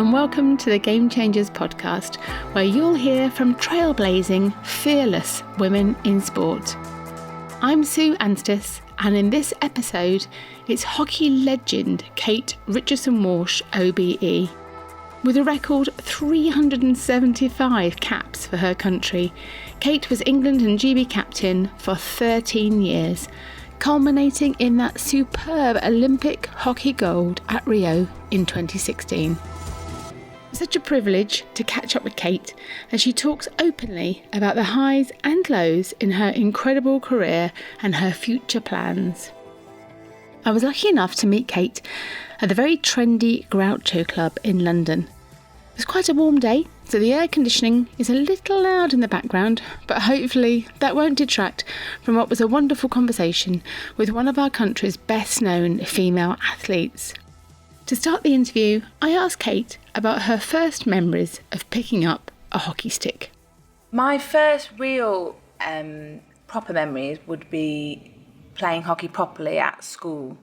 and welcome to the Game Changers podcast, where you'll hear from trailblazing, fearless women in sport. I'm Sue Anstiss, and in this episode, it's hockey legend Kate Richardson-Walsh OBE. With a record 375 caps for her country, Kate was England and GB captain for 13 years, culminating in that superb Olympic hockey gold at Rio in 2016. Such a privilege to catch up with Kate as she talks openly about the highs and lows in her incredible career and her future plans. I was lucky enough to meet Kate at the very trendy Groucho Club in London. It was quite a warm day, so the air conditioning is a little loud in the background, but hopefully that won't detract from what was a wonderful conversation with one of our country's best known female athletes. To start the interview, I asked Kate about her first memories of picking up a hockey stick. My first real proper memories would be playing hockey properly at school.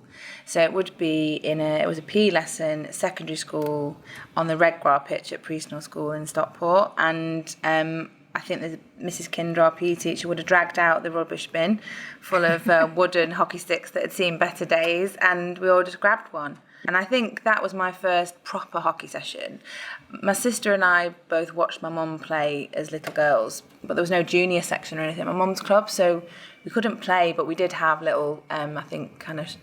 So it would be it was a PE lesson at secondary school on the Redgar pitch at Priestnell School in Stockport, and I think Mrs. Kinder, our PE teacher, would have dragged out the rubbish bin full of wooden hockey sticks that had seen better days, and we all just grabbed one. And I think that was my first proper hockey session. My sister and I both watched my mum play as little girls, but there was no junior section or anything at my mum's club, so we couldn't play, but we did have little, I think, kind of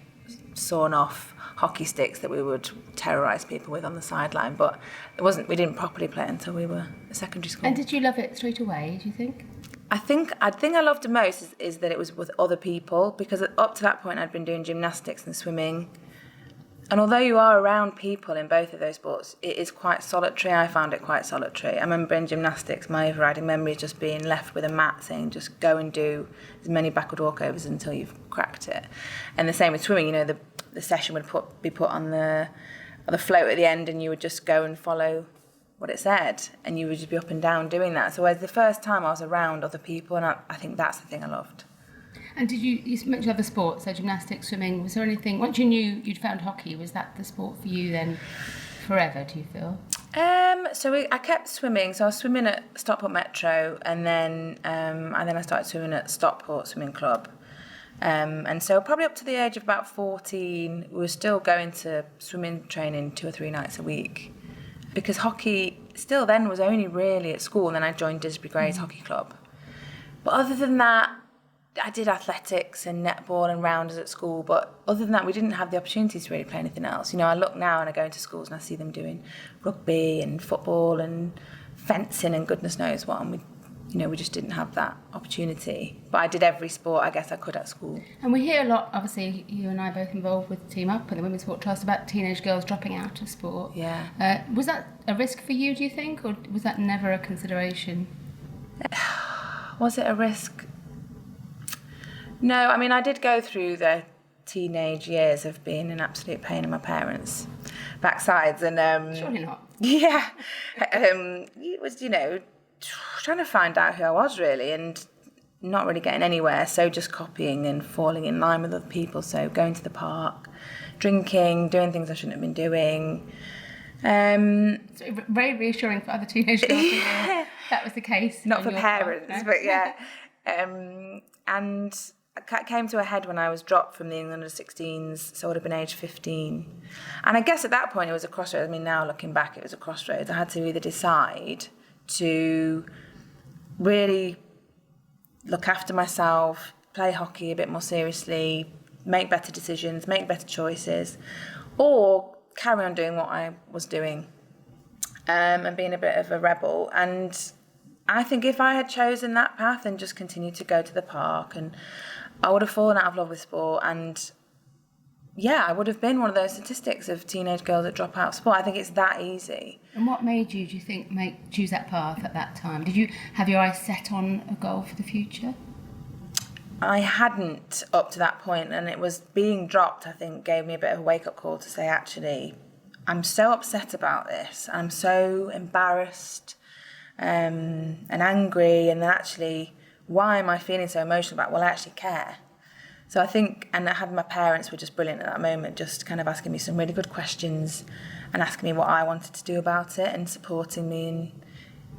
sawn off hockey sticks that we would terrorise people with on the sideline, but we didn't properly play it until we were at secondary school. And did you love it straight away, do you think? I think I loved it most is that it was with other people, because up to that point I'd been doing gymnastics and swimming. And although you are around people in both of those sports, it is quite solitary. I found it quite solitary. I remember in gymnastics, my overriding memory is just being left with a mat saying, just go and do as many backward walkovers until you've cracked it. And the same with swimming, the session would be put on the float at the end, and you would just go and follow what it said, and you would just be up and down doing that. So it was the first time I was around other people, and I think that's the thing I loved. And did you mentioned other sports, so gymnastics, swimming, was there anything, once you knew you'd found hockey, was that the sport for you then forever, do you feel? I kept swimming, so I was swimming at Stockport Metro, and then I started swimming at Stockport Swimming Club. And so probably up to the age of about 14, we were still going to swimming training 2 or 3 nights a week, because hockey still then was only really at school, and then I joined Disbury Grays Hockey Club. But other than that, I did athletics and netball and rounders at school, but other than that, we didn't have the opportunity to really play anything else. I look now and I go into schools and I see them doing rugby and football and fencing and goodness knows what, and we just didn't have that opportunity. But I did every sport I guess I could at school. And we hear a lot, obviously, you and I both involved with Team Up and the Women's Sport Trust, about teenage girls dropping out of sport. Yeah. Was that a risk for you, do you think, or was that never a consideration? Was it a risk? No, I did go through the teenage years of being an absolute pain in my parents' backsides, and surely not. Yeah, it was trying to find out who I was really, and not really getting anywhere. So just copying and falling in line with other people. So going to the park, drinking, doing things I shouldn't have been doing. So very reassuring for other teenage girls. Yeah. That was the case. Not for parents, part, no? But yeah. And it came to a head when I was dropped from the England under-16s, so I would have been age 15. And I guess at that point it was a crossroads. Now looking back, it was a crossroads. I had to either decide to really look after myself, play hockey a bit more seriously, make better decisions, make better choices, or carry on doing what I was doing and being a bit of a rebel. And I think if I had chosen that path and just continued to go to the park, and I would have fallen out of love with sport, and I would have been one of those statistics of teenage girls that drop out of sport. I think it's that easy. And what made you, do you think, choose that path at that time? Did you have your eyes set on a goal for the future? I hadn't up to that point, and it was being dropped, I think, gave me a bit of a wake-up call to say, actually, I'm so upset about this. I'm so embarrassed and angry, and then actually, why am I feeling so emotional about it? Well, I actually care. So I think, and I had my parents were just brilliant at that moment, just kind of asking me some really good questions and asking me what I wanted to do about it and supporting me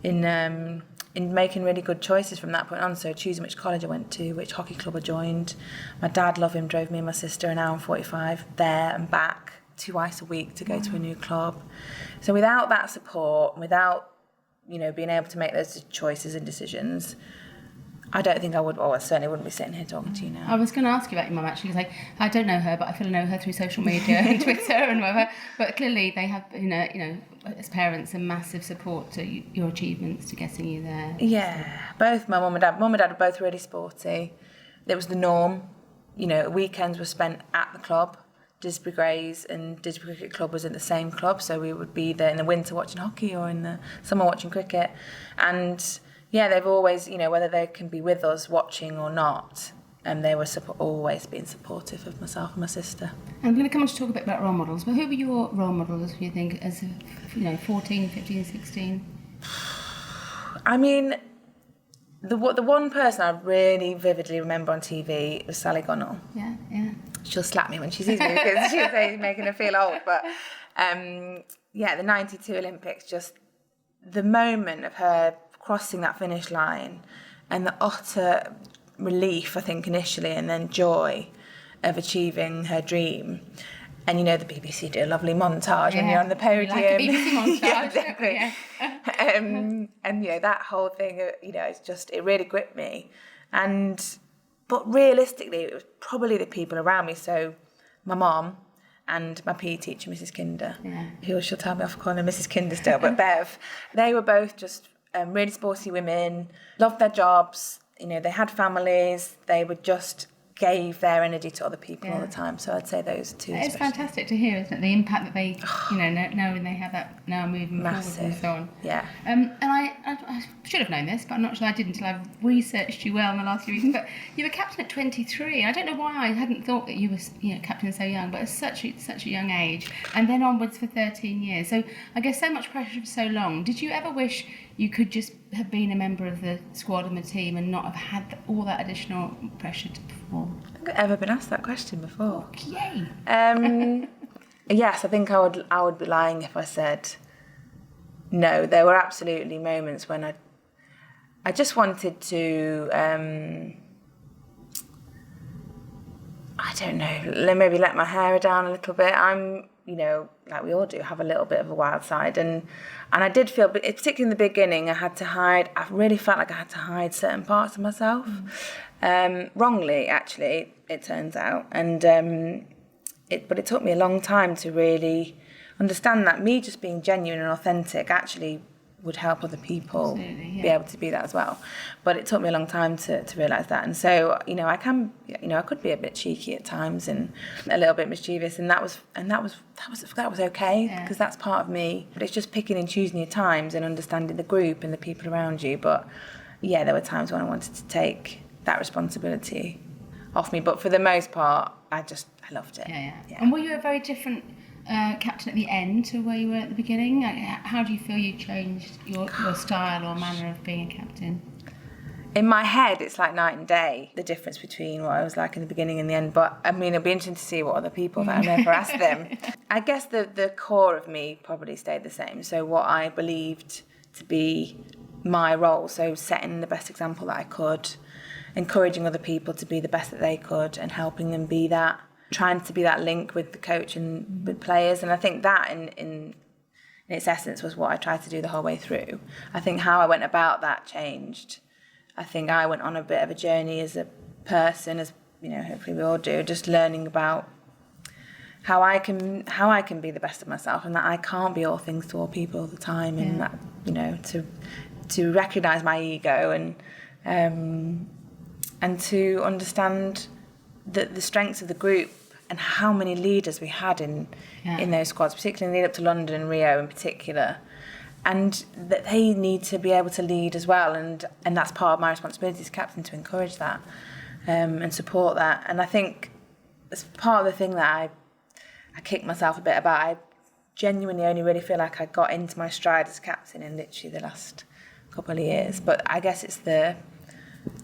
in making really good choices from that point on. So choosing which college I went to, which hockey club I joined. My dad, love him, drove me and my sister an hour and 45 there and back twice a week to go to a new club. So without that support, without, you know, being able to make those choices and decisions, I don't think I would, I certainly wouldn't be sitting here talking to you now. I was going to ask you about your mum, actually, because I don't know her, but I feel I know her through social media and Twitter and whatever. But clearly they have, you know, as parents, a massive support to your achievements, to getting you there. Yeah, both my mum and dad. Mum and dad are both really sporty. It was the norm. You know, weekends were spent at the club. Disbury Greys and Disbury Cricket Club was in the same club, so we would be there in the winter watching hockey or in the summer watching cricket. And yeah, they've always, you know, whether they can be with us watching or not, and they were always being supportive of myself and my sister. And I'm going to come on to talk a bit about role models, but who were your role models, do you think, as, 14, 15, 16? I mean, the one person I really vividly remember on TV was Sally Gunnell. Yeah. She'll slap me when she sees me because she'll say making her feel old. But the 92 Olympics, just the moment of her crossing that finish line and the utter relief, I think, initially, and then joy of achieving her dream. And, you know, the BBC do a lovely montage when you're on the podium. Like a BBC montage. Yeah, exactly. Yeah. And, you know, that whole thing, you know, it really gripped me. But realistically, it was probably the people around me. So my mom and my PE teacher, Mrs. Kinder, who she'll tell me off calling her Mrs. Kinder still, but Bev, they were both just really sporty women, loved their jobs, you know, they had families, they would just gave their energy to other people all the time. So I'd say those two. It's fantastic to hear, isn't it? The impact that they, you know, knowing they have that now moving massive forward and so on. Yeah. And I should have known this, but I'm not sure I did until I've researched you well in the last few weeks. But you were captain at 23. I don't know why I hadn't thought that you were, you know, captain so young, but at such a young age, and then onwards for 13 years. So I guess so much pressure for so long. Did you ever wish you could just have been a member of the squad and the team and not have had all that additional pressure to perform? I think I've ever been asked that question before. Yay! Yes, I think I would be lying if I said no. There were absolutely moments when I just wanted to I don't know, maybe let my hair down a little bit. I'm, you know, like we all do, have a little bit of a wild side, and I did feel, particularly in the beginning, I really felt like I had to hide certain parts of myself, wrongly, actually, it turns out, and but it took me a long time to really understand that me just being genuine and authentic actually would help other people be able to be that as well. But it took me a long time to realise that. And so, you know, I could be a bit cheeky at times and a little bit mischievous, and that was okay, because that's part of me. But it's just picking and choosing your times and understanding the group and the people around you. But yeah, there were times when I wanted to take that responsibility off me. But for the most part, I loved it. Yeah. And were you a very different captain at the end to where you were at the beginning? How do you feel you changed your style or manner of being a captain? In my head, it's like night and day, the difference between what I was like in the beginning and the end. But I mean, it'll be interesting to see what other people that I never asked them. I guess the core of me probably stayed the same. So what I believed to be my role, so setting the best example that I could, encouraging other people to be the best that they could, and helping them be that, trying to be that link with the coach and with players. And I think that in its essence was what I tried to do the whole way through. I think how I went about that changed. I think I went on a bit of a journey as a person, as you know, hopefully we all do, just learning about how I can be the best of myself, and that I can't be all things to all people all the time, and that, you know, to recognise my ego and to understand the strengths of the group and how many leaders we had in those squads, particularly in the lead up to London and Rio in particular, and that they need to be able to lead as well, and that's part of my responsibility as captain, to encourage that and support that. And I think it's part of the thing that I kick myself a bit about. I genuinely only really feel like I got into my stride as captain in literally the last couple of years, but I guess it's the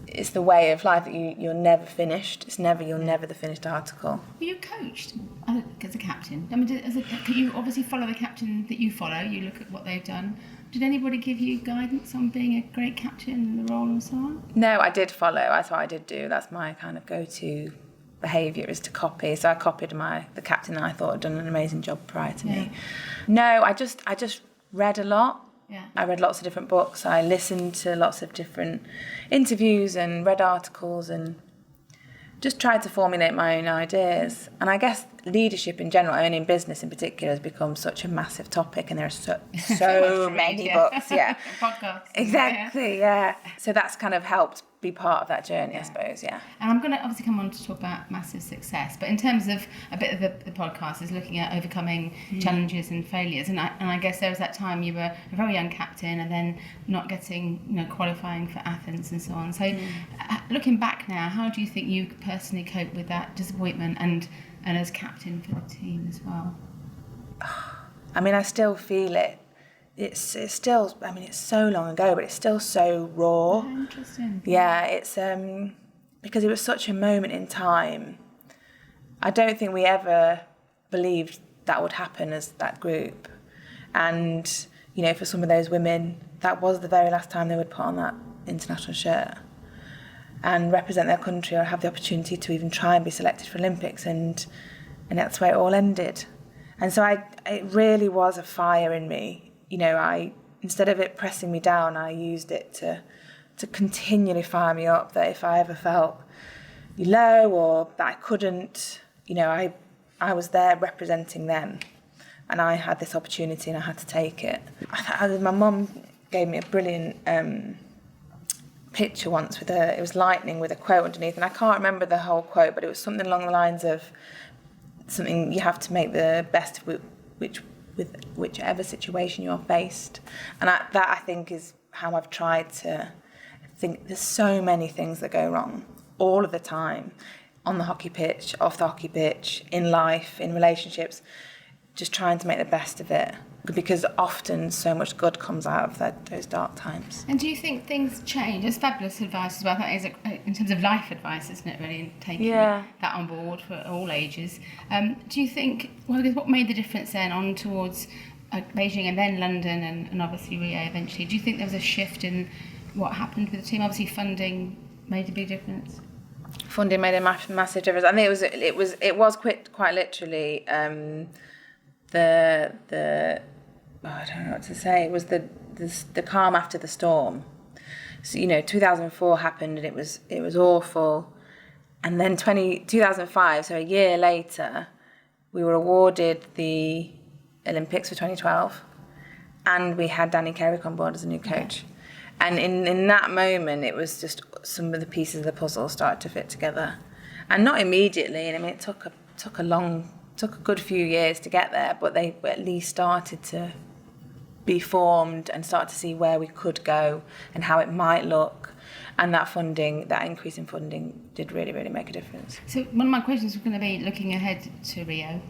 it's the way of life that you're never finished. You're never the finished article. Were you coached as a captain? I mean, you obviously follow the captain that you follow. You look at what they've done. Did anybody give you guidance on being a great captain and the role and so on? No, I did follow. That's what I did do. That's my kind of go-to behaviour, is to copy. So I copied the captain that I thought had done an amazing job prior to me. No, I just read a lot. Yeah. I read lots of different books. I listened to lots of different interviews and read articles and just tried to formulate my own ideas. And I guess leadership in general, and in business in particular, has become such a massive topic, and there are so many books. Yeah, podcasts. Exactly. Yeah. So that's kind of helped be part of that journey, I suppose. Yeah. And I'm going to obviously come on to talk about massive success, but in terms of a bit of the podcast is looking at overcoming challenges and failures. And I guess there was that time you were a very young captain, and then not getting, qualifying for Athens and so on. So looking back now, how do you think you personally cope with that disappointment and as captain for the team as well? I mean, I still feel it. It's still, I mean, it's so long ago, but it's still so raw. Oh, interesting. Yeah, it's because it was such a moment in time. I don't think we ever believed that would happen as that group. And, for some of those women, that was the very last time they would put on that international shirt and represent their country or have the opportunity to even try and be selected for Olympics. And that's where it all ended. And so it really was a fire in me. Instead of it pressing me down, I used it to continually fire me up, that if I ever felt low or that I couldn't, I was there representing them, and I had this opportunity and I had to take it. My mum gave me a brilliant picture once it was lightning with a quote underneath, and I can't remember the whole quote, but it was something along the lines of something you have to make the best of with whichever situation you're faced. And that I think is how I've tried to think. There's so many things that go wrong all of the time, on the hockey pitch, off the hockey pitch, in life, in relationships, just trying to make the best of it, because often so much good comes out of those dark times. And do you think things change? It's fabulous advice as well. That is in terms of life advice, isn't it, really, taking that on board for all ages. Do you think, what made the difference then on towards Beijing and then London and obviously Rio eventually? Do you think there was a shift in what happened with the team? Obviously funding made a big difference. Funding made a massive difference. I think it was quite literally I don't know what to say. It was the calm after the storm. So 2004 happened and it was awful, and then 2005, so a year later, we were awarded the Olympics for 2012, and we had Danny Kerrick on board as a new coach. And in that moment, it was just some of the pieces of the puzzle started to fit together, and not immediately. And I mean, it took a good few years to get there, but they at least started to be formed and start to see where we could go and how it might look. And that increase in funding did really, really make a difference. So one of my questions was going to be looking ahead to Rio.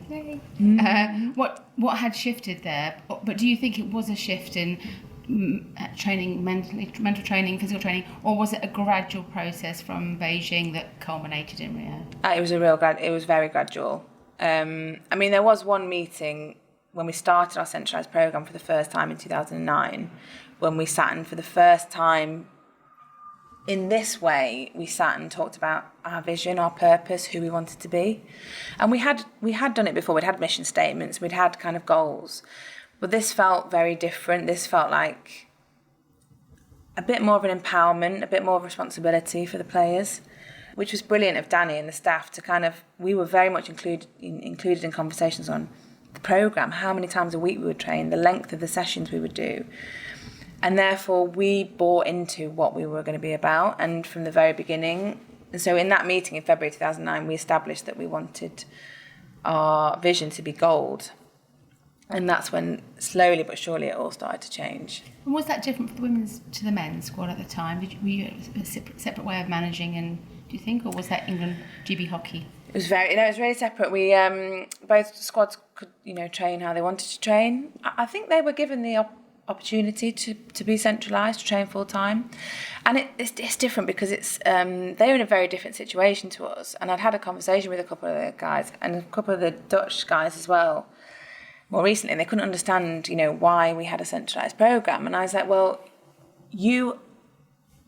What had shifted there? But do you think it was a shift in training, mental training, physical training, or was it a gradual process from Beijing that culminated in Rio? It was very gradual. I mean, there was one meeting when we started our centralised programme for the first time in 2009, when we sat and for the first time in this way, we sat and talked about our vision, our purpose, who we wanted to be. And we had done it before. We'd had mission statements, we'd had kind of goals. But this felt very different. This felt like a bit more of an empowerment, a bit more of responsibility for the players, which was brilliant of Danny and the staff to we were very much included in conversations on the programme, how many times a week we would train, the length of the sessions we would do. And therefore we bought into what we were going to be about, and from the very beginning. And so in that meeting in February 2009, we established that we wanted our vision to be gold. And that's when slowly but surely it all started to change. And was that different for the women's to the men's squad at the time? Were you a separate way of managing, and do you think, or was that England GB hockey? It was really separate. We both squads could train how they wanted to train. I think they were given opportunity to be centralised, to train full time, and it's different because it's they're in a very different situation to us. And I'd had a conversation with a couple of the guys and a couple of the Dutch guys as well more recently, and they couldn't understand, why we had a centralised programme. And I was like, well, you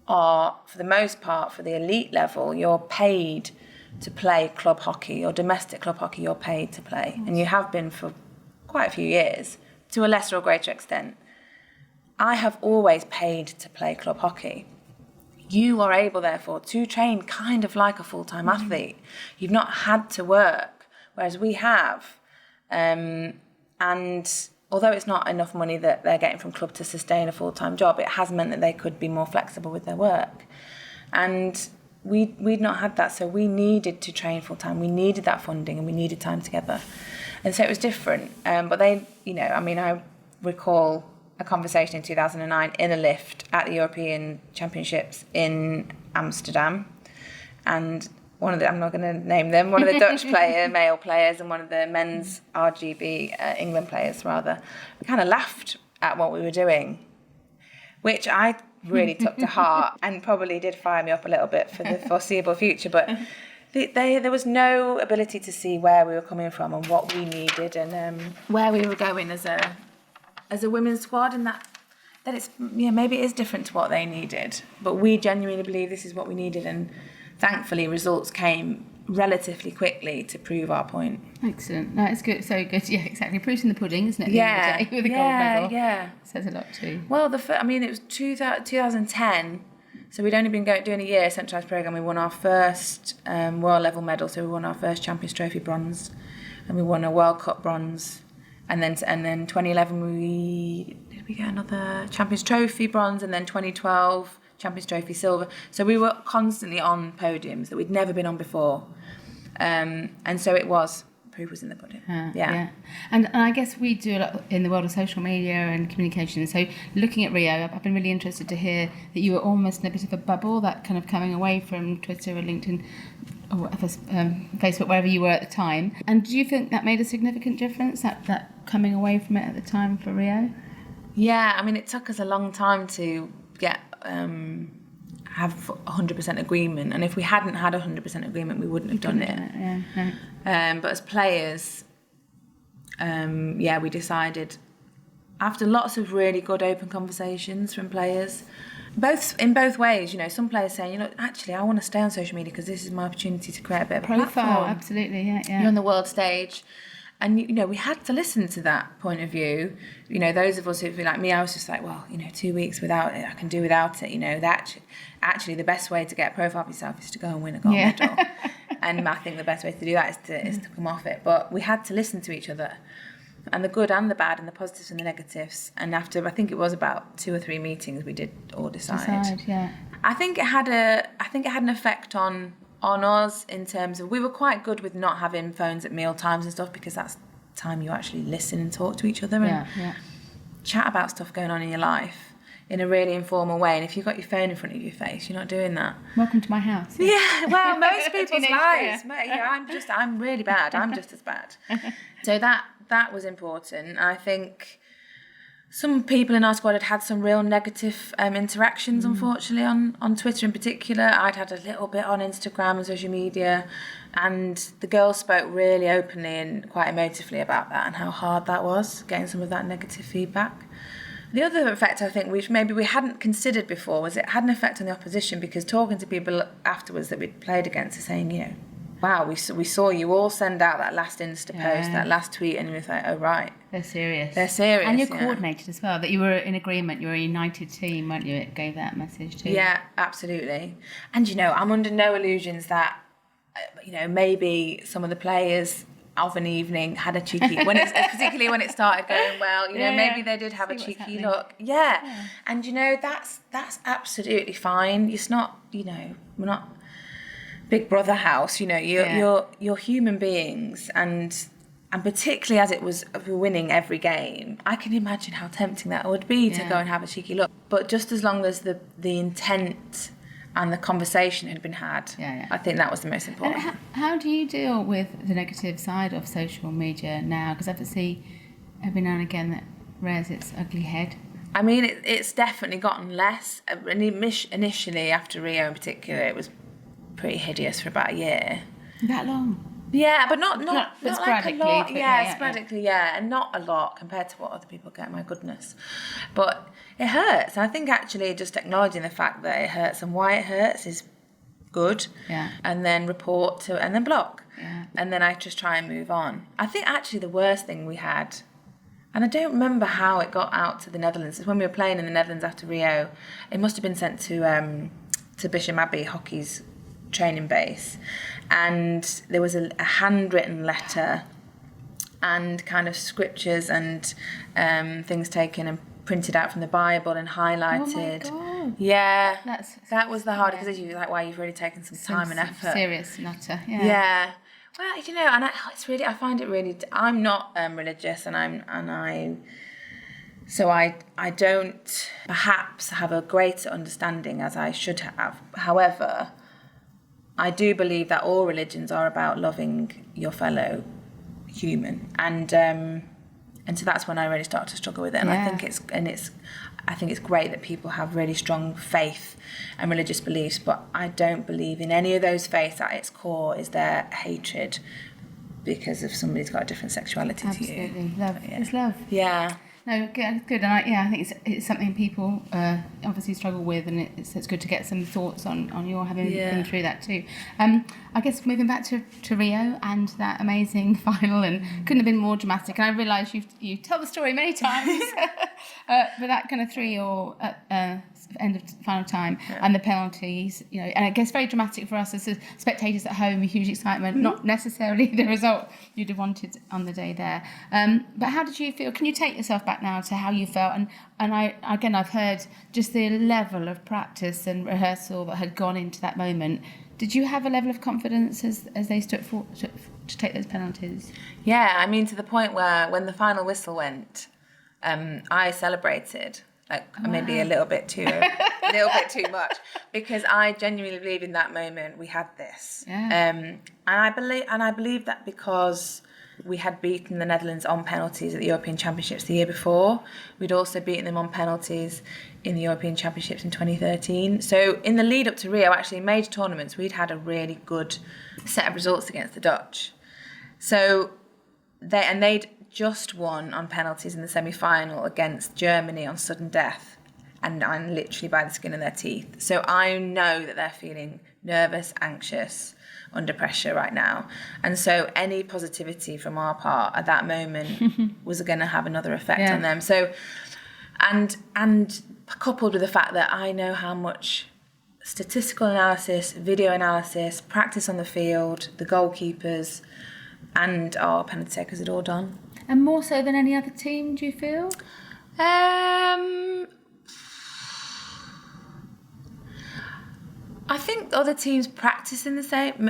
are, for the most part, for the elite level, you're paid to play club hockey or domestic club hockey. You're paid to play, and you have been for quite a few years, to a lesser or greater extent. I have always paid to play club hockey. You are able, therefore, to train kind of like a full-time athlete. You've not had to work, whereas we have. And although it's not enough money that they're getting from club to sustain a full-time job, it has meant that they could be more flexible with their work. And we'd not had that, so we needed to train full-time. We needed that funding and we needed time together. And so it was different. But they, I recall a conversation in 2009 in a lift at the European Championships in Amsterdam. And one of the, I'm not going to name them, one of the Dutch male players, and one of the men's RGB, England players rather, kind of laughed at what we were doing, which I really took to heart and probably did fire me up a little bit for the foreseeable future. But there was no ability to see where we were coming from and what we needed and where we were going as a women's squad, and that it's maybe it is different to what they needed, but we genuinely believe this is what we needed, and thankfully results came relatively quickly to prove our point. Excellent. No, it's good. So good. Yeah, exactly. Proof's in the pudding, isn't it? Yeah. With a gold medal. Yeah. Says a lot too. Well, it was 2010. So we'd only been doing a year centralised programme. We won our first world level medal. So we won our first Champions Trophy bronze, and we won a World Cup bronze. And then 2011 we get another Champions Trophy bronze, and then 2012 Champions Trophy silver. So we were constantly on podiums that we'd never been on before, and so proof was in the pudding. Yeah. And I guess we do a lot in the world of social media and communication. So looking at Rio, I've been really interested to hear that you were almost in a bit of a bubble, that kind of coming away from Twitter or LinkedIn or whatever, Facebook, wherever you were at the time. And do you think that made a significant difference, that coming away from it at the time for Rio? Yeah, it took us a long time to get have 100% agreement, and if we hadn't had 100% agreement, we wouldn't have done it. But as players, we decided, after lots of really good open conversations from players, in both ways, some players saying, actually I want to stay on social media because this is my opportunity to create a bit of a platform. Absolutely, yeah. You're on the world stage. And, we had to listen to that point of view. Those of us who've been like me, I was just like, well, 2 weeks without it, I can do without it. That actually the best way to get a profile of yourself is to go and win a gold medal. And I think the best way to do that is to come off it. But we had to listen to each other, and the good and the bad, and the positives and the negatives. And after, I think it was about 2 or 3 meetings, we did all decide. I think it had an effect on us in terms of, we were quite good with not having phones at meal times and stuff, because that's time you actually listen and talk to each other and chat about stuff going on in your life in a really informal way. And if you've got your phone in front of your face, you're not doing that. Welcome to my house. Yeah, well, most people's lives. I'm really bad. I'm just as bad. So that was important. I think some people in our squad had some real negative interactions, unfortunately, on Twitter in particular. I'd had a little bit on Instagram and social media, and the girls spoke really openly and quite emotively about that and how hard that was, getting some of that negative feedback. The other effect, I think, which maybe we hadn't considered before, was it had an effect on the opposition, because talking to people afterwards that we'd played against are saying, wow, we saw you all send out that last Insta post, that last tweet, and you were like, oh, right. They're serious. And you're coordinated as well, that you were in agreement, you were a united team, weren't you? It gave that message too. Yeah, absolutely. And, I'm under no illusions that, maybe some of the players of an evening had a cheeky, particularly when it started going well, maybe they did have a cheeky look. Yeah. And, that's absolutely fine. It's not, we're not Big Brother house, you're human beings, and particularly as it was winning every game, I can imagine how tempting that would be to go and have a cheeky look. But just as long as the intent and the conversation had been had, I think that was the most important. How do you deal with the negative side of social media now? Because obviously every now and again that rears its ugly head. I mean, it's definitely gotten less. Initially, after Rio in particular, it was pretty hideous for about a year. That long? Yeah, but not but like a lot. yeah, sporadically, yeah, and not a lot compared to what other people get. My goodness, but it hurts. And I think actually just acknowledging the fact that it hurts and why it hurts is good. Yeah. And then report to and then block. Yeah. And then I just try and move on. I think actually the worst thing we had, and I don't remember how it got out to the Netherlands. It's when we were playing in the Netherlands after Rio. It must have been sent to Bisham Abbey Hockey's training base, and there was a handwritten letter and kind of scriptures and things taken and printed out from the Bible and highlighted. Oh my God. Yeah, that was the hardest, yeah. because you're like, wow, you've really taken some time and effort. Serious matter. Yeah. Yeah. Well, you know, and I find it really. I'm not religious, so I don't perhaps have a greater understanding as I should have. However, I do believe that all religions are about loving your fellow human, and so that's when I really started to struggle with it. And Yeah. I think it's great that people have really strong faith and religious beliefs, but I don't believe in any of those faiths at its core is there hatred because if somebody's got a different sexuality to you. Absolutely. Love. Yeah. It's love. Yeah. No, good. And I think it's something people obviously struggle with, and it's good to get some thoughts on your having been through that too. I guess moving back to Rio and that amazing final, and couldn't have been more dramatic. And I realise you tell the story many times, but that kind of 3-3 end of final time and the penalties, you know, and I guess very dramatic for us as spectators at home, huge excitement, not necessarily the result you'd have wanted on the day there. But how did you feel? Can you take yourself back now to how you felt? And I've heard just the level of practice and rehearsal that had gone into that moment. Did you have a level of confidence as they stood for to take those penalties? Yeah, I mean, to the point where when the final whistle went, I celebrated. Maybe a little bit too much, because I genuinely believe in that moment we had this. Yeah. And I believe that because we had beaten the Netherlands on penalties at the European Championships the year before. We'd also beaten them on penalties in the European Championships in 2013. So in the lead up to Rio, actually in major tournaments, we'd had a really good set of results against the Dutch. So they'd just won on penalties in the semi-final against Germany on sudden death, and I'm literally by the skin of their teeth. So I know that they're feeling nervous, anxious, under pressure right now. And so any positivity from our part at that moment was going to have another effect on them. So, and coupled with the fact that I know how much statistical analysis, video analysis, practice on the field, the goalkeepers and our penalty takers had all done. And more so than any other team, do you feel? I think other teams practice in the same.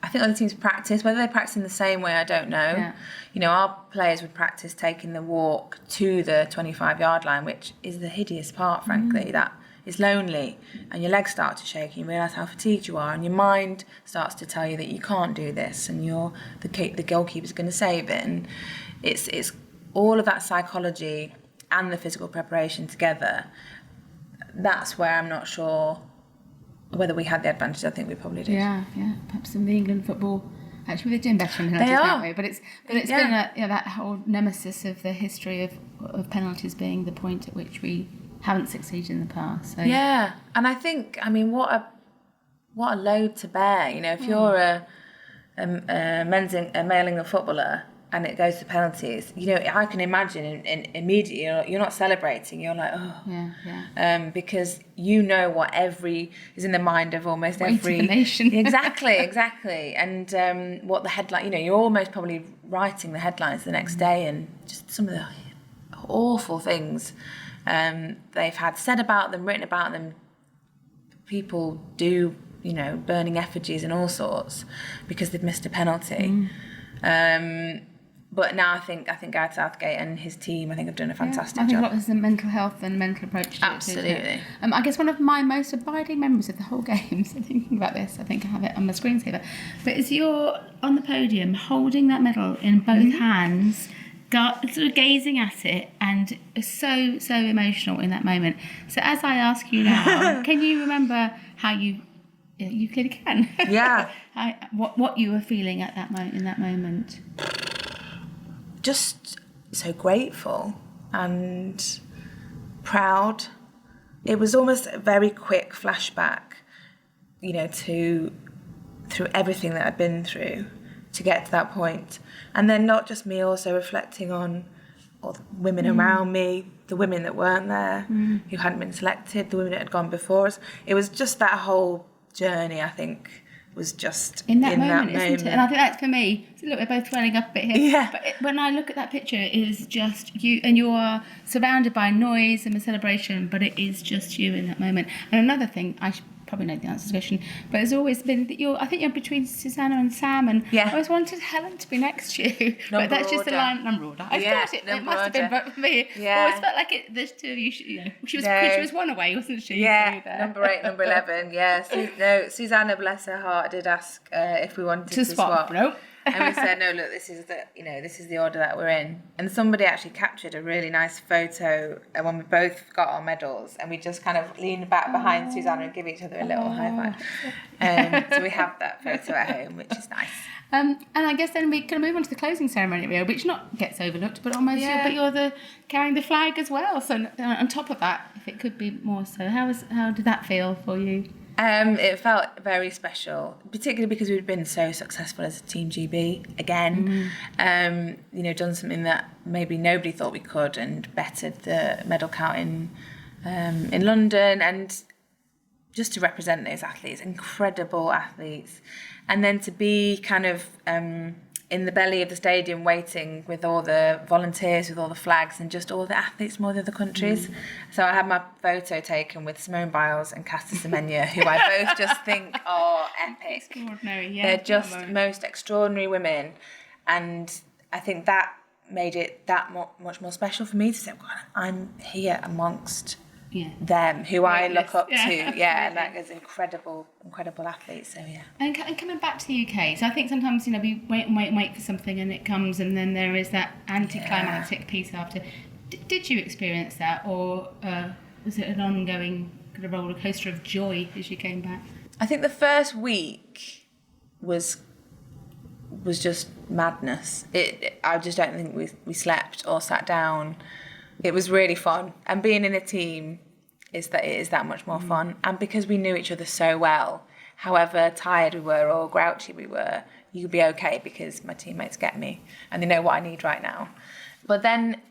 I think other teams practice. Whether they practice in the same way, I don't know. Yeah. You know, our players would practice taking the walk to the 25-yard line, which is the hideous part, frankly. That is lonely, and your legs start to shake, and you realise how fatigued you are, and your mind starts to tell you that you can't do this, and the goalkeeper's going to save it. And it's all of that psychology and the physical preparation together. That's where I'm not sure whether we had the advantage. I think we probably did. Yeah. Perhaps in the England football, actually they're doing better in penalties that way. But it's been that whole nemesis of the history of penalties being the point at which we haven't succeeded in the past. So. Yeah, and I think, I mean, what a load to bear. You know, if you're a male England footballer and it goes to penalties, you know, I can imagine immediately you're not celebrating. You're like, oh, because you know what is in the mind of almost every nation. exactly, and what the headline. You know, you're almost probably writing the headlines the next day, and just some of the awful things they've had said about them, written about them. People do, you know, burning effigies and all sorts because they've missed a penalty. But now I think Gareth Southgate and his team, I think, have done a fantastic job. I think a lot is the mental health and mental approach to it. Absolutely. I guess one of my most abiding memories of the whole game, so thinking about this, I think I have it on my screensaver, but is you're on the podium holding that medal in both hands, sort of gazing at it, and so emotional in that moment. So as I ask you now, can you remember how you clearly can? Yeah. what you were feeling at that moment, in that moment? Just so grateful and proud. It was almost a very quick flashback, through everything that I'd been through to get to that point. And then not just me, also reflecting on all the women around me, the women that weren't there, who hadn't been selected, the women that had gone before us. It was just that whole journey, I think, was just in that moment, isn't it? And I think that's for me. So look, we're both welling up a bit here. Yeah. But when I look at that picture, it is just you, and you are surrounded by noise and a celebration, but it is just you in that moment. And another thing, I should probably know the answer to this question, but it's always been that I think you're between Susanna and Sam, and I always wanted Helen to be next to you. But that's just a line number order. I thought it must have been, but for me, it always felt like there's two of you. She was one away, wasn't she? Yeah, number 8, number 11. Yeah, Susanna, bless her heart, did ask if we wanted to swap. Nope. And we said, no, look, this is the order that we're in. And somebody actually captured a really nice photo when we both got our medals, and we just kind of leaned back behind Susanna and give each other a little high five. So we have that photo at home, which is nice. And I guess then we can move on to the closing ceremony at Rio, which gets overlooked, but almost you're carrying the flag as well. So on top of that, if it could be more so, how did that feel for you? It felt very special, particularly because we'd been so successful as a Team GB again. Done something that maybe nobody thought we could, and bettered the medal count in London, and just to represent those athletes, incredible athletes, and then to be kind of in the belly of the stadium waiting with all the volunteers, with all the flags, and just all the athletes from all the other countries. So I had my photo taken with Simone Biles and Caster Semenya, who I both just think are epic. Extraordinary, yeah. They're just most extraordinary women. And I think that made it that much more special for me to say, God, I'm here amongst them, who I look up to, and that is incredible athletes. So And coming back to the UK, so I think sometimes we wait for something, and it comes, and then there is that anticlimactic piece after. Did you experience that, or was it an ongoing kind of roller coaster of joy as you came back? I think the first week was just madness. I just don't think we slept or sat down. It was really fun, and being in a team is that much more fun. And because we knew each other so well, however tired we were or grouchy we were, you could be okay because my teammates get me and they know what I need right now. But then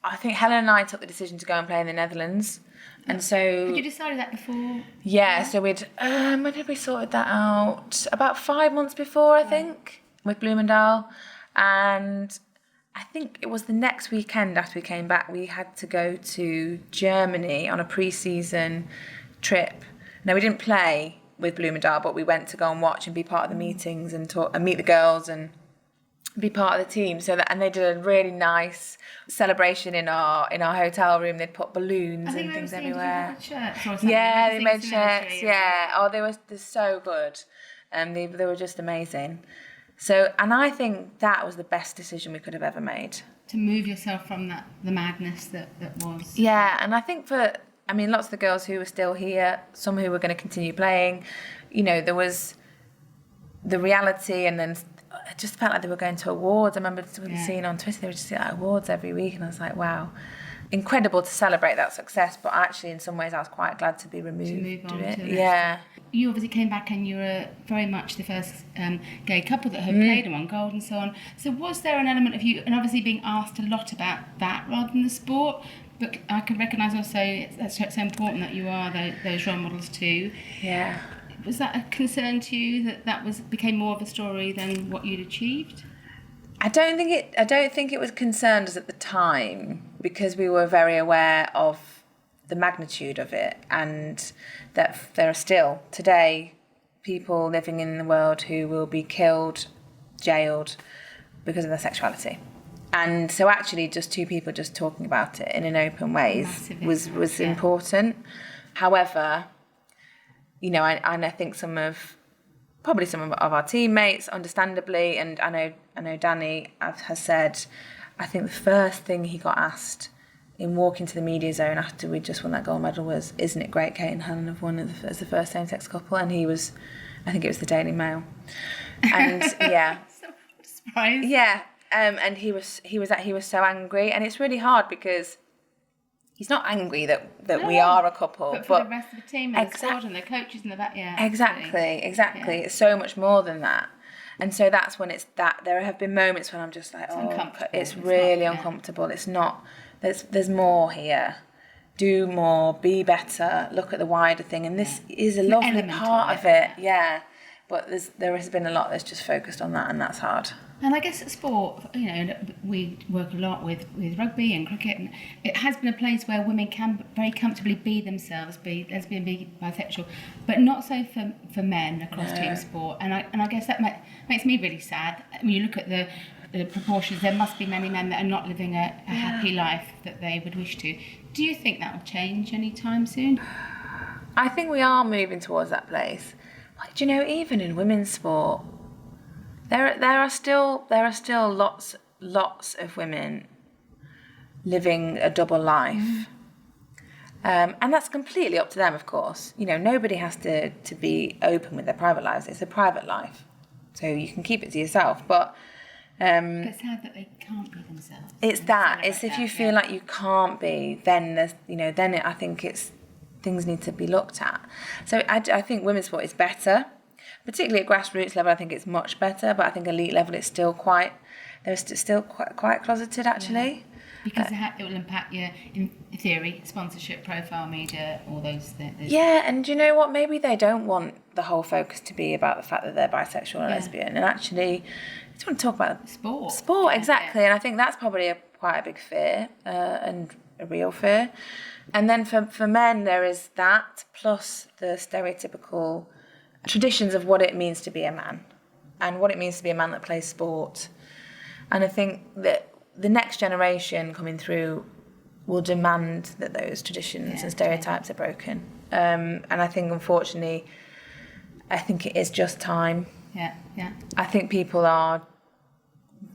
I think Helen and I took the decision to go and play in the Netherlands, and so. Had you decided that before? Yeah, so we'd when did we sorted that out? About 5 months before, I think, with Bloemendaal, and I think it was the next weekend after we came back, we had to go to Germany on a pre-season trip. Now, we didn't play with Bloemendaal, but we went to go and watch and be part of the meetings and talk and meet the girls and be part of the team. And they did a really nice celebration in our hotel room. They'd put balloons and things everywhere. Yeah, they made shirts. Yeah, they're so good, and they were just amazing. So, and I think that was the best decision we could have ever made. To move yourself from the madness that was. Yeah, and I think lots of the girls who were still here, some who were going to continue playing, there was the reality, and then it just felt like they were going to awards. I remember seeing on Twitter, they were just at awards every week, and I was like, wow. Incredible to celebrate that success, but actually in some ways I was quite glad to be removed. To move on it. To yeah. You obviously came back and you were very much the first gay couple that had played and won gold and so on. So was there an element of you, and obviously being asked a lot about that rather than the sport, but I can recognise also it's so important that you are those role models too. Yeah. Was that a concern to you that became more of a story than what you'd achieved? I don't think it was concerned us at the time, because we were very aware of the magnitude of it, and that there are still today people living in the world who will be killed, jailed because of their sexuality. And so actually just two people just talking about it in an open way was important. However, you know, and I think probably some of our teammates, understandably, and I know Danny has said, I think the first thing he got asked in walking to the media zone after we just won that gold medal was, "Isn't it great Kate and Helen have won as the first same-sex couple?" And he was, I think it was the Daily Mail, and yeah, surprise. Yeah, and he was so angry, and it's really hard because he's not angry that we are a couple, but for the rest of the team and the squad and the coaches and the back, exactly. Yeah. It's so much more than that, and so that's when it's that. There have been moments when I'm just like, it's really uncomfortable. It's not. There's more here. Do more. Be better. Look at the wider thing, and this is a lovely part of it. Yeah. But there has been a lot that's just focused on that, and that's hard. And I guess sport, we work a lot with rugby and cricket, and it has been a place where women can very comfortably be themselves, be lesbian, be bisexual, but not so for men across team sport. And I guess that makes me really sad. When you look at the proportions, there must be many men that are not living a happy life that they would wish to. Do you think that will change anytime soon? I think we are moving towards that place. Do you know, even in women's sport, there are still lots of women living a double life, and that's completely up to them, of course. Nobody has to be open with their private lives. It's a private life, so you can keep it to yourself. But it's sad that they can't be themselves. It's that. It's if you feel like you can't be, then there's I think it's. Things need to be looked at. So I think women's sport is better, particularly at grassroots level. I think it's much better, but I think elite level it's still quite closeted actually. Because it will impact your, in theory, sponsorship, profile, media, all those things. Yeah, and do you know what? Maybe they don't want the whole focus to be about the fact that they're bisexual or lesbian, and actually, I just want to talk about sport exactly. And I think that's probably quite a big fear and a real fear. And then for men, there is that, plus the stereotypical traditions of what it means to be a man and what it means to be a man that plays sport. And I think that the next generation coming through will demand that those traditions and stereotypes are broken. And I think, unfortunately, it is just time. Yeah. I think people are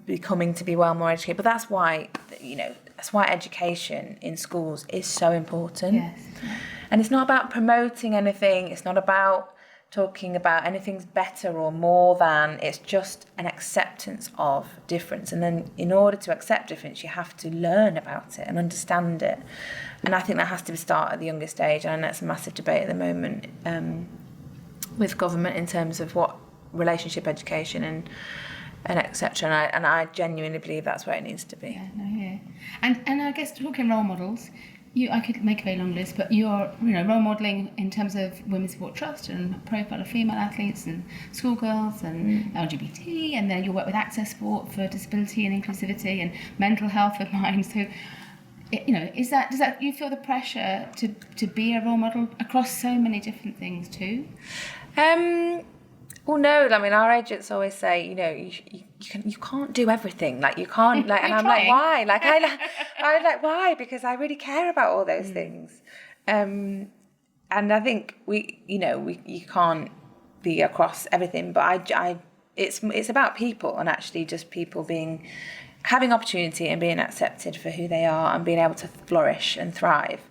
becoming to be well more educated, but that's why, that's why education in schools is so important. Yes. Yeah. And it's not about promoting anything. It's not about talking about anything's better or more than. It's just an acceptance of difference. And then in order to accept difference, you have to learn about it and understand it. And I think that has to start at the youngest age. And that's a massive debate at the moment with government in terms of what relationship education and etc. And I genuinely believe that's where it needs to be. Yeah, no, yeah. And I guess talking role models, I could make a very long list, but you're role modelling in terms of Women's Sport Trust and profile of female athletes and schoolgirls and LGBT, and then you work with Access Sport for disability and inclusivity and mental health of mind. So, does that you feel the pressure to be a role model across so many different things too? Well, no. I mean, our agents always say, you can't do everything. Like you can't. Like, and I'm like, why? Like I like why? Because I really care about all those things. And I think you can't be across everything. But it's about people and actually just people having opportunity and being accepted for who they are and being able to flourish and thrive.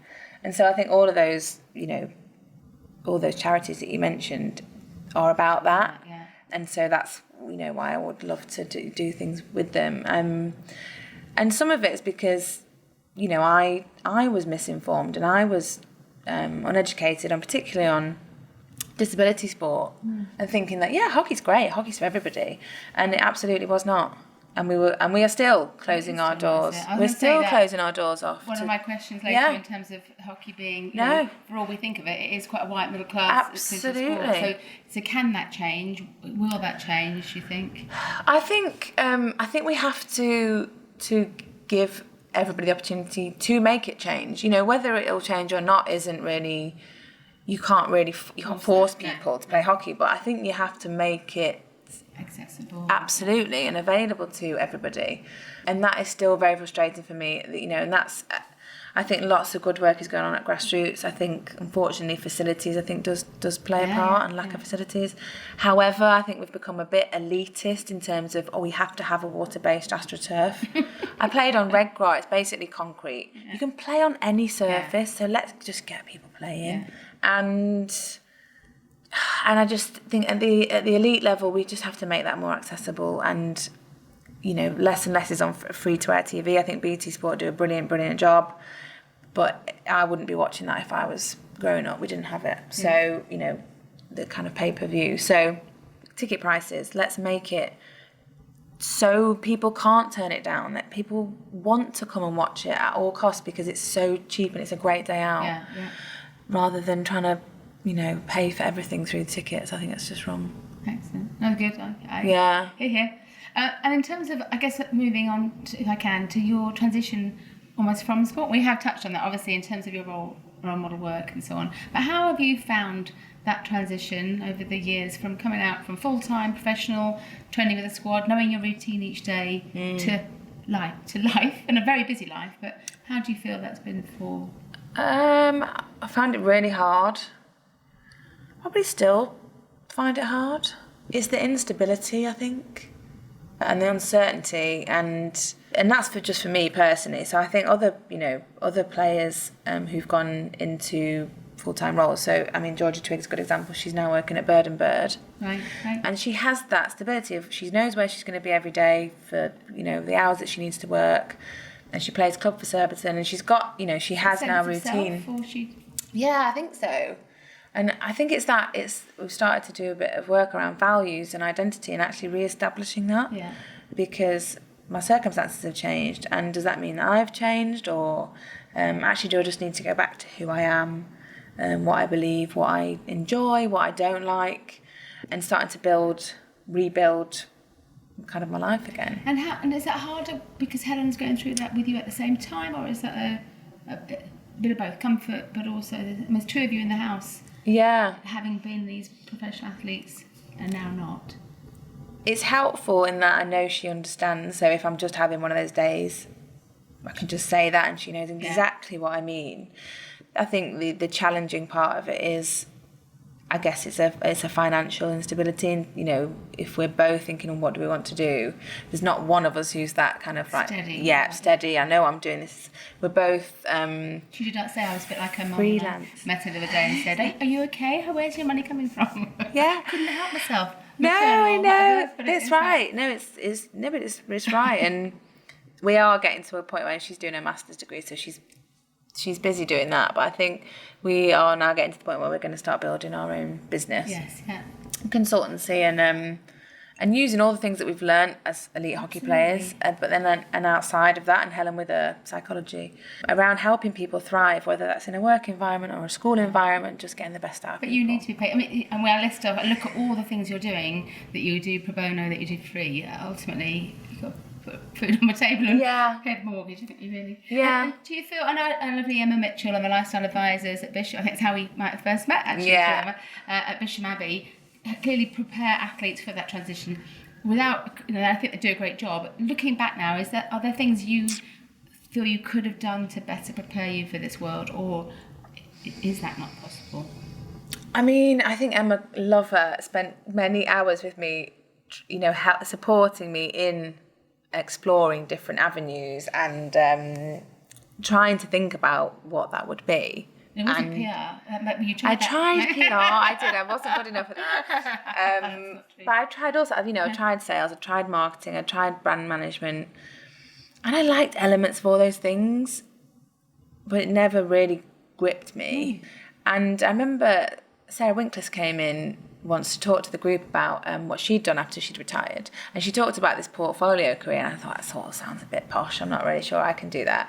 And so I think all of those, all those charities that you mentioned are about that. Yeah. And so that's why I would love to do things with them. And some of it is because I was misinformed and I was uneducated, and particularly on disability sport, and thinking that hockey's great, hockey's for everybody, and it absolutely was not. And we are still closing our doors. We're still closing our doors off. One of my questions later in terms of hockey being, for all we think of it, it is quite a white middle class. Absolutely. So can that change? Will that change, you think? I think we have to give everybody the opportunity to make it change. Whether it'll change or not isn't really. You can't force people to play hockey, but I think you have to make it accessible, absolutely, and available to everybody. And that is still very frustrating for me, and that's I think lots of good work is going on at grassroots. I think, unfortunately, facilities, I think, does play a part, and lack of facilities. However, I think we've become a bit elitist in terms of, we have to have a water-based AstroTurf. I played on Redgrass, it's basically concrete. You can play on any surface, so let's just get people playing. And I just think at the elite level, we just have to make that more accessible, and less and less is on free-to-air TV. I think BT Sport do a brilliant job, but I wouldn't be watching that if I was growing up. We didn't have it. So, the kind of pay-per-view. So, ticket prices, let's make it so people can't turn it down, that people want to come and watch it at all costs because it's so cheap and it's a great day out, rather than trying to, pay for everything through the tickets. I think that's just wrong. Excellent. No, good. Here. And in terms of, I guess, moving on, if I can, to your transition almost from sport, we have touched on that, obviously, in terms of your role model work and so on. But how have you found that transition over the years from coming out from full-time professional, training with a squad, knowing your routine each day, to life, and a very busy life? But how do you feel that's been for? I found it really hard. Probably still find it hard. It's the instability, I think, and the uncertainty, and that's just for me personally. So I think other players who've gone into full-time roles. So Georgia Twig's a good example. She's now working at Bird and Bird, right, and she has that stability of she knows where she's going to be every day for the hours that she needs to work, and she plays club for Surbiton, and she's got she has now routine. Yeah, I think so. And I think we've started to do a bit of work around values and identity and actually re-establishing that. Yeah. Because my circumstances have changed, and does that mean that I've changed, or actually do I just need to go back to who I am, what I believe, what I enjoy, what I don't like, and starting to rebuild kind of my life again. And is that harder because Helen's going through that with you at the same time, or is that a bit of both, comfort, but also there's two of you in the house? Yeah. Having been these professional athletes and now not. It's helpful in that I know she understands. So if I'm just having one of those days, I can just say that and she knows exactly what I mean. I think the challenging part of it is, I guess it's a financial instability. And, if we're both thinking, what do we want to do? There's not one of us who's that kind of like, steady. I know I'm doing this. We're both. She did not say I was a bit like her mum. Freelance. I met her the other day and said, "Are you okay? Where's your money coming from?" Yeah. Couldn't help myself. No, I know. It's right. No, it's right. And we are getting to a point where she's doing her master's degree, so she's busy doing that, but I think we are now getting to the point where we're going to start building our own business. Yes, yeah. Consultancy and using all the things that we've learned as elite hockey players, but then and outside of that, and Helen with her psychology, around helping people thrive, whether that's in a work environment or a school environment, just getting the best out of people. But you need to be paid. And when I look at all the things you're doing, that you do pro bono, that you do free, ultimately you've got put food on my table and pay the mortgage, haven't you, really? Yeah. And do you feel, I know lovely Emma Mitchell and the Lifestyle Advisors at Bishop, I think it's how we might have first met, actually, Emma, at Bishop Abbey, clearly prepare athletes for that transition without, I think they do a great job. Looking back now, are there things you feel you could have done to better prepare you for this world, or is that not possible? I think Emma, love her, spent many hours with me, supporting me in exploring different avenues and trying to think about what that would be. It wasn't PR. You tried I tried PR. I did. I wasn't good enough at that. But I tried also. I tried sales. I tried marketing. I tried brand management, and I liked elements of all those things, but it never really gripped me. And I remember Sarah Winkles came in once to talk to the group about what she'd done after she'd retired, and she talked about this portfolio career, and I thought, that sort of sounds a bit posh. I'm not really sure I can do that.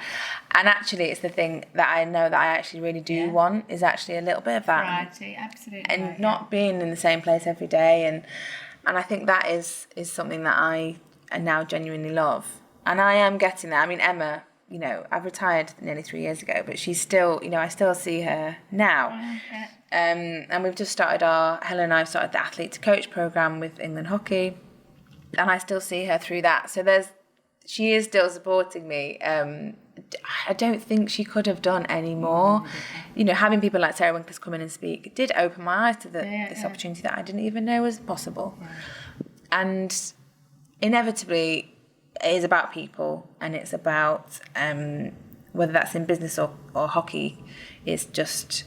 And actually it's the thing that I know that I actually really do want, is actually a little bit of that variety, absolutely, and not being in the same place every day, and I think that is something that I now genuinely love, and I am getting there. Emma, I've retired nearly 3 years ago, but she's still, I still see her now. And we've just started Helen and I have started the Athlete to Coach programme with England Hockey, and I still see her through that. So she is still supporting me I don't think she could have done any more. You know, having people like Sarah Winkler's come in and speak did open my eyes to this opportunity that I didn't even know was possible. Yeah. And inevitably, it is about people, and it's about whether that's in business or hockey. It's just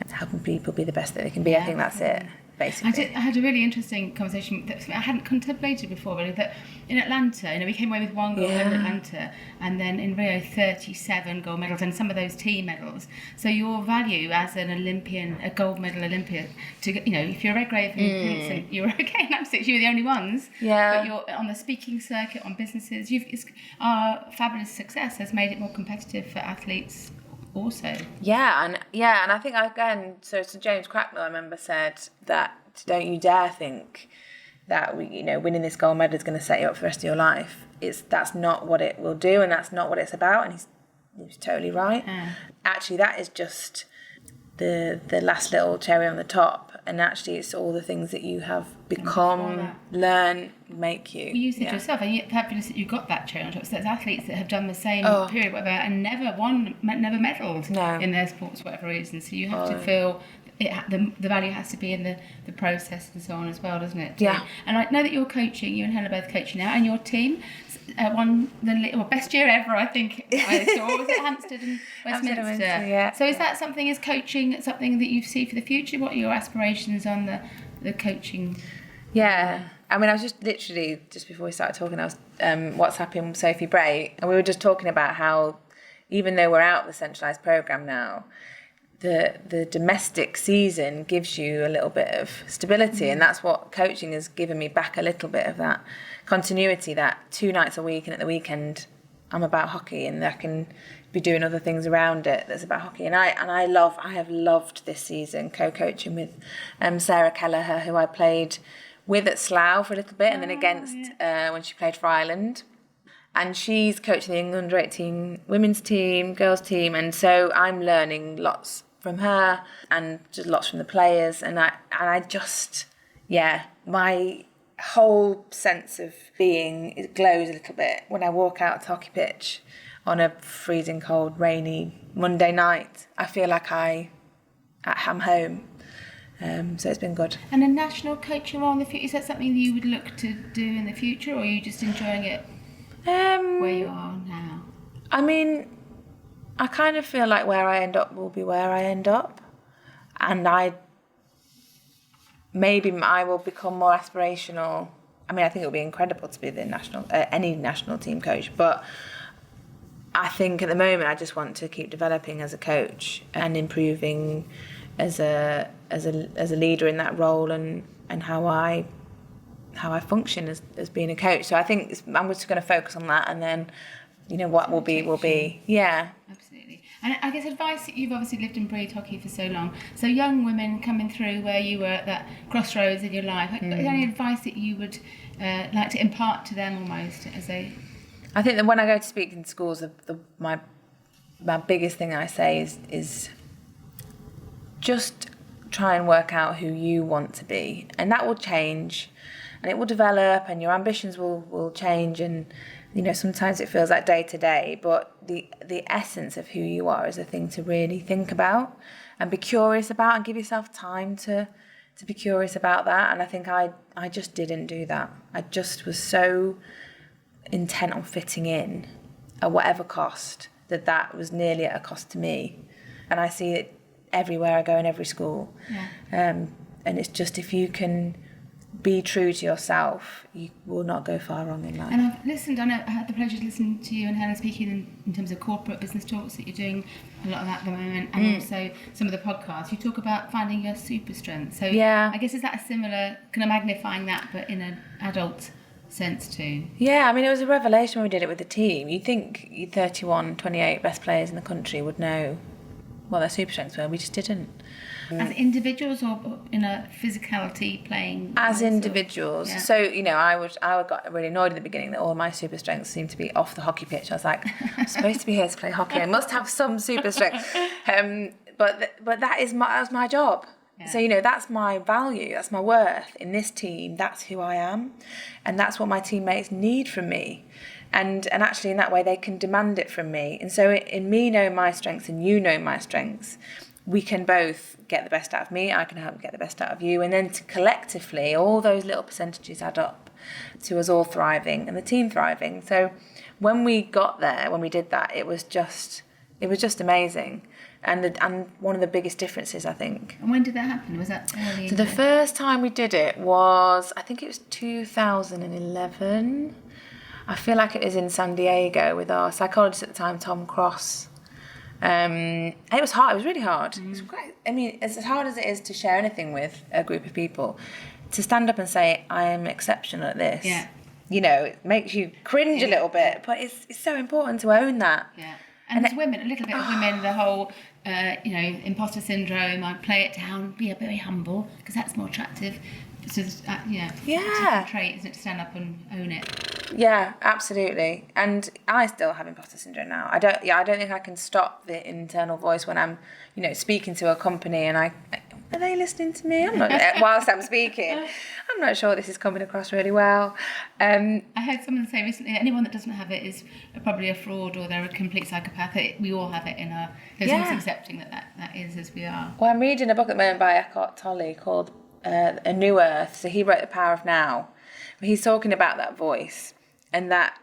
helping people be the best that they can be. I think that's it. Basically. I had a really interesting conversation that I hadn't contemplated before, really, that in Atlanta, you know, we came away with 1 gold medal in Atlanta, and then in Rio 37 gold medals, and some of those team medals. So your value as an Olympian, a gold medal Olympian, to, you know, if you're Redgrave and you're okay in Amsterdam, you were the only ones. Yeah. But you're on the speaking circuit, on businesses. Our fabulous success has made it more competitive for athletes. Also, and I think again, so James Cracknell, I remember, said that don't you dare think that winning this gold medal is going to set you up for the rest of your life. That's not what it will do, and that's not what it's about. And he's totally right. Actually, that is just the last little cherry on the top, and actually it's all the things that you have become, learn, make you. You said yourself, and you're fabulous that you got that cherry on top. So there's athletes that have done the same period, whatever, and never medalled in their sports for whatever reason. So you have to feel the value has to be in the process and so on as well, doesn't it? Yeah. And I know that you're coaching, you and Helen are both coaching now, and your team won the best year ever, I think. I saw. Was it Hampstead and Westminster? Yeah. So is that something, as coaching, something that you see for the future? What are your aspirations on the coaching? Yeah. I mean, I was just literally, just before we started talking, I was WhatsApping with Sophie Bray, and we were just talking about how, even though we're out of the centralised programme now, the domestic season gives you a little bit of stability, and that's what coaching has given me back, a little bit of that continuity, that 2 nights a week, and at the weekend I'm about hockey, and I can be doing other things around it that's about hockey. And I have loved this season co-coaching with Sarah Kelleher, who I played with at Slough for a little bit, and then against when she played for Ireland. And she's coaching the England under-18 women's team, girls team, and so I'm learning lots from her and just lots from the players. And I just, my whole sense of being, it glows a little bit when I walk out the hockey pitch on a freezing cold, rainy Monday night. I feel like I'm home. So it's been good. And a national coaching role in the future, is that something that you would look to do in the future, or are you just enjoying it where you are now? I mean, I kind of feel like where I end up will be where I end up, and I will become more aspirational. I mean, I think it would be incredible to be the any national team coach, but I think at the moment I just want to keep developing as a coach and improving as a leader in that role, and how I function as being a coach. So I think I'm just going to focus on that, and then what will be. Yeah, absolutely. And I guess advice, you've obviously lived and breathed hockey for so long, so young women coming through where you were at that crossroads in your life, is there any advice that you would like to impart to them almost as a... I think that when I go to speak in schools, my biggest thing I say is just try and work out who you want to be, and that will change, and it will develop, and your ambitions will change, and sometimes it feels like day to day, but the essence of who you are is a thing to really think about and be curious about, and give yourself time to be curious about that. And I think I just didn't do that. I just was so intent on fitting in at whatever cost that was nearly at a cost to me. And I see it everywhere I go, in every school. And it's just, if you can be true to yourself, you will not go far wrong in life. And I've listened, I had the pleasure to listen to you and Helen speaking in terms of corporate business talks that you're doing a lot of that at the moment, and also some of the podcasts. You talk about finding your super strength. So I guess, is that a similar, kind of magnifying that, but in an adult sense too? Yeah, I mean, it was a revelation when we did it with the team. You'd think 31, 28 best players in the country would know what their super strengths were. We just didn't. As individuals, or in a physicality playing? As individuals. Yeah. So, I got really annoyed at the beginning that all my super strengths seemed to be off the hockey pitch. I was like, I'm supposed to be here to play hockey. I must have some super strength. But that was my job. So, you know, that's my value, that's my worth in this team, that's who I am, and that's what my teammates need from me. And actually in that way they can demand it from me. And so in me knowing my strengths and you know my strengths, we can both get the best out of me, I can help get the best out of you, and then collectively all those little percentages add up to us all thriving and the team thriving. So when we got there, when we did that, it was just amazing. And one of the biggest differences, I think. And when did that happen? Was that early? So the first time we did it was, I think it was 2011. I feel like it was in San Diego with our psychologist at the time, Tom Cross. It was hard. It was really hard. It was great. I mean, as hard as it is to share anything with a group of people, to stand up and say, I am exceptional at this. Yeah. You know, it makes you cringe a little bit, but it's so important to own that. Yeah. And as women, a little bit of women, the whole, imposter syndrome, I play it down, be a bit humble, because that's more attractive. So, it's a trait, isn't it, to stand up and own it? Yeah, absolutely. And I still have imposter syndrome now. I don't think I can stop the internal voice when I'm, speaking to a company and are they listening to me? I'm not, whilst I'm speaking. I'm not sure this is coming across really well. I heard someone say recently, anyone that doesn't have it is probably a fraud or they're a complete psychopath. We all have it in our, there's almost accepting that is as we are. Well, I'm reading a book at the moment by Eckhart Tolle called A New Earth. So he wrote The Power of Now. He's talking about that voice and that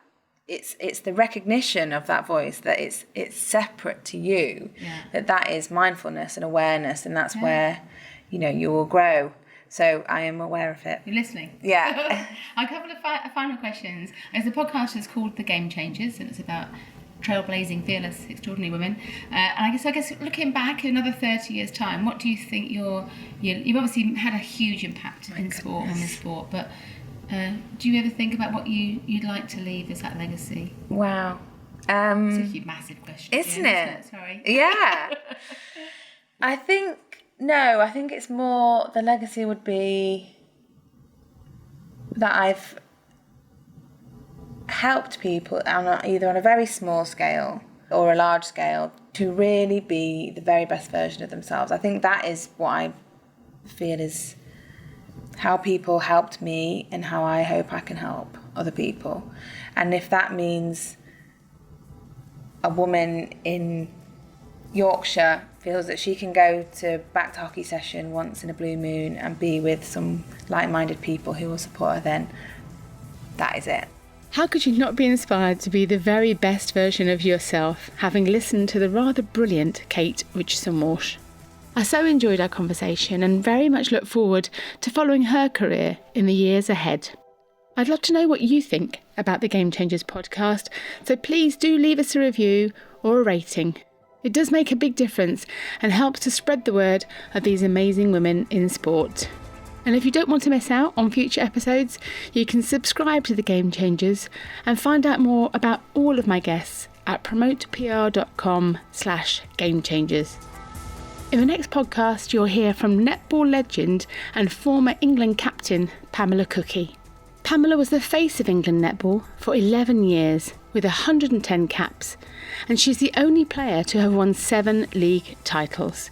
it's the recognition of that voice, that it's separate to you, that is mindfulness and awareness, and that's where you will grow. So I am aware of it. You're listening. Yeah. A couple of final questions. As the podcast is called The Game Changers, and it's about trailblazing, fearless, extraordinary women. And I guess looking back in another 30 years' time, what do you think you've obviously had a huge impact in sport, women's sport, but do you ever think about what you'd like to leave as that legacy? Wow. It's a massive question. Isn't it? Sorry. Yeah. I think it's more, the legacy would be that I've helped people either on a very small scale or a large scale to really be the very best version of themselves. I think that is what I feel is how people helped me and how I hope I can help other people. And if that means a woman in Yorkshire feels that she can go back to hockey session once in a blue moon and be with some like-minded people who will support her, then that is it. How could you not be inspired to be the very best version of yourself, having listened to the rather brilliant Kate Richardson-Walsh? I so enjoyed our conversation and very much look forward to following her career in the years ahead. I'd love to know what you think about the Game Changers podcast, so please do leave us a review or a rating. It does make a big difference and helps to spread the word of these amazing women in sport. And if you don't want to miss out on future episodes, you can subscribe to the Game Changers and find out more about all of my guests at promotepr.com/gamechangers. In the next podcast, you'll hear from netball legend and former England captain Pamela Cookey. Pamela was the face of England netball for 11 years with 110 caps, and she's the only player to have won 7 league titles.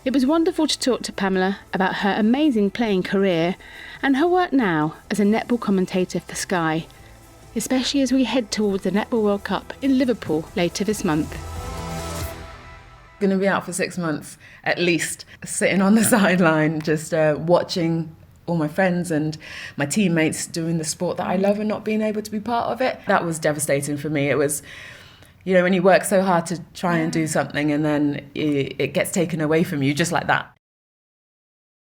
It was wonderful to talk to Pamela about her amazing playing career and her work now as a netball commentator for Sky, especially as we head towards the Netball World Cup in Liverpool later this month. Going to be out for 6 months at least, sitting on the sideline, just watching all my friends and my teammates doing the sport that I love and not being able to be part of it. That was devastating for me. It was, when you work so hard to try and do something and then it gets taken away from you just like that.